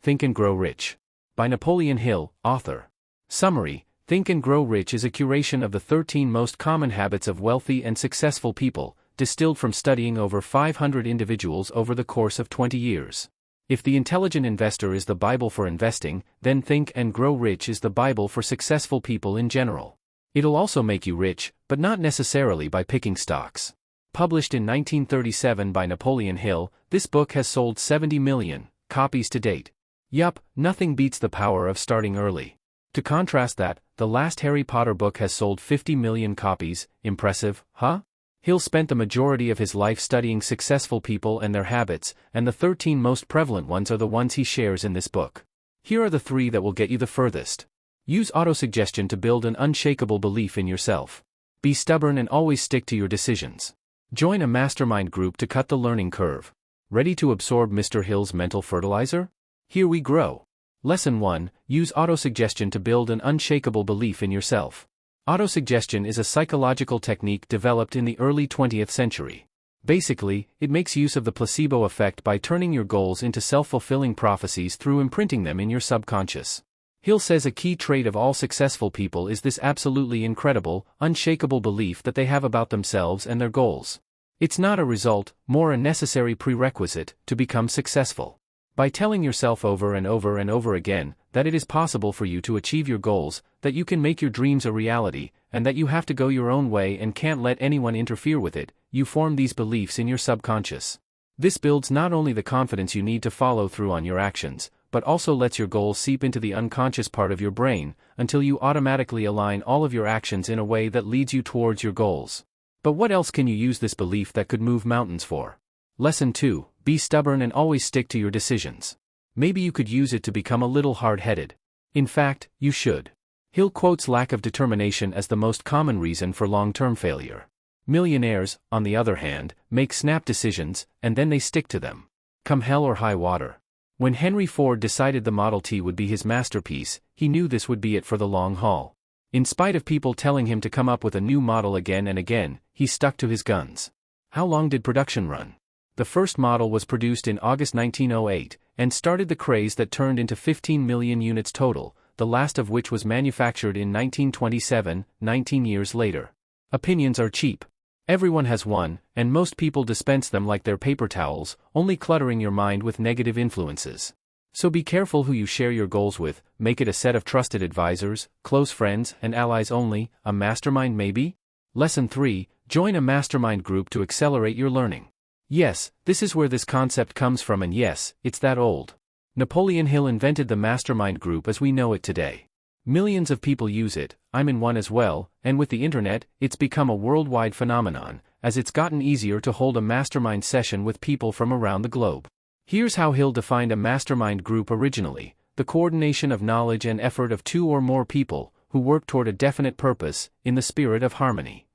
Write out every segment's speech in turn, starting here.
Think and Grow Rich. By Napoleon Hill, author. Summary: Think and Grow Rich is a curation of the 13 most common habits of wealthy and successful people, distilled from studying over 500 individuals over the course of 20 years. If The Intelligent Investor is the Bible for investing, then Think and Grow Rich is the Bible for successful people in general. It'll also make you rich, but not necessarily by picking stocks. Published in 1937 by Napoleon Hill, this book has sold 70 million copies to date. Yup, nothing beats the power of starting early. To contrast that, the last Harry Potter book has sold 50 million copies. Impressive, huh? Hill spent the majority of his life studying successful people and their habits, and the 13 most prevalent ones are the ones he shares in this book. Here are the 3 that will get you the furthest. Use autosuggestion to build an unshakable belief in yourself. Be stubborn and always stick to your decisions. Join a mastermind group to cut the learning curve. Ready to absorb Mr. Hill's mental fertilizer? Here we grow. Lesson 1: Use autosuggestion to build an unshakable belief in yourself. Autosuggestion is a psychological technique developed in the early 20th century. Basically, it makes use of the placebo effect by turning your goals into self-fulfilling prophecies through imprinting them in your subconscious. Hill says a key trait of all successful people is this absolutely incredible, unshakable belief that they have about themselves and their goals. It's not a result, more a necessary prerequisite, to become successful. By telling yourself over and over and over again that it is possible for you to achieve your goals, that you can make your dreams a reality, and that you have to go your own way and can't let anyone interfere with it, you form these beliefs in your subconscious. This builds not only the confidence you need to follow through on your actions, but also lets your goals seep into the unconscious part of your brain, until you automatically align all of your actions in a way that leads you towards your goals. But what else can you use this belief that could move mountains for? Lesson 2: Be stubborn and always stick to your decisions. Maybe you could use it to become a little hard-headed. In fact, you should. Hill quotes lack of determination as the most common reason for long-term failure. Millionaires, on the other hand, make snap decisions, and then they stick to them. Come hell or high water. When Henry Ford decided the Model T would be his masterpiece, he knew this would be it for the long haul. In spite of people telling him to come up with a new model again and again, he stuck to his guns. How long did production run? The first model was produced in August 1908, and started the craze that turned into 15 million units total, the last of which was manufactured in 1927, 19 years later. Opinions are cheap. Everyone has one, and most people dispense them like they're paper towels, only cluttering your mind with negative influences. So be careful who you share your goals with. Make it a set of trusted advisors, close friends and allies only, a mastermind maybe? Lesson 3: Join a mastermind group to accelerate your learning. Yes, this is where this concept comes from, and yes, it's that old. Napoleon Hill invented the mastermind group as we know it today. Millions of people use it, I'm in one as well, and with the internet, it's become a worldwide phenomenon, as it's gotten easier to hold a mastermind session with people from around the globe. Here's how Hill defined a mastermind group originally: the coordination of knowledge and effort of 2 or more people, who work toward a definite purpose, in the spirit of harmony.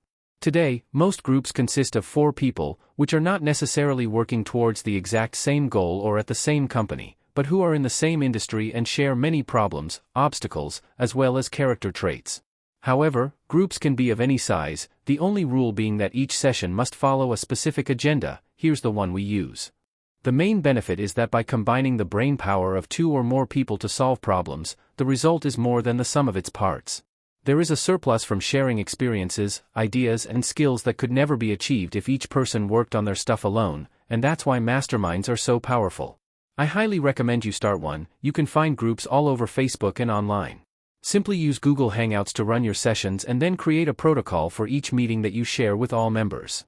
Today, most groups consist of 4 people, which are not necessarily working towards the exact same goal or at the same company, but who are in the same industry and share many problems, obstacles, as well as character traits. However, groups can be of any size, the only rule being that each session must follow a specific agenda. Here's the one we use. The main benefit is that by combining the brain power of 2 or more people to solve problems, the result is more than the sum of its parts. There is a surplus from sharing experiences, ideas and skills that could never be achieved if each person worked on their stuff alone, and that's why masterminds are so powerful. I highly recommend you start one. You can find groups all over Facebook and online. Simply use Google Hangouts to run your sessions and then create a protocol for each meeting that you share with all members.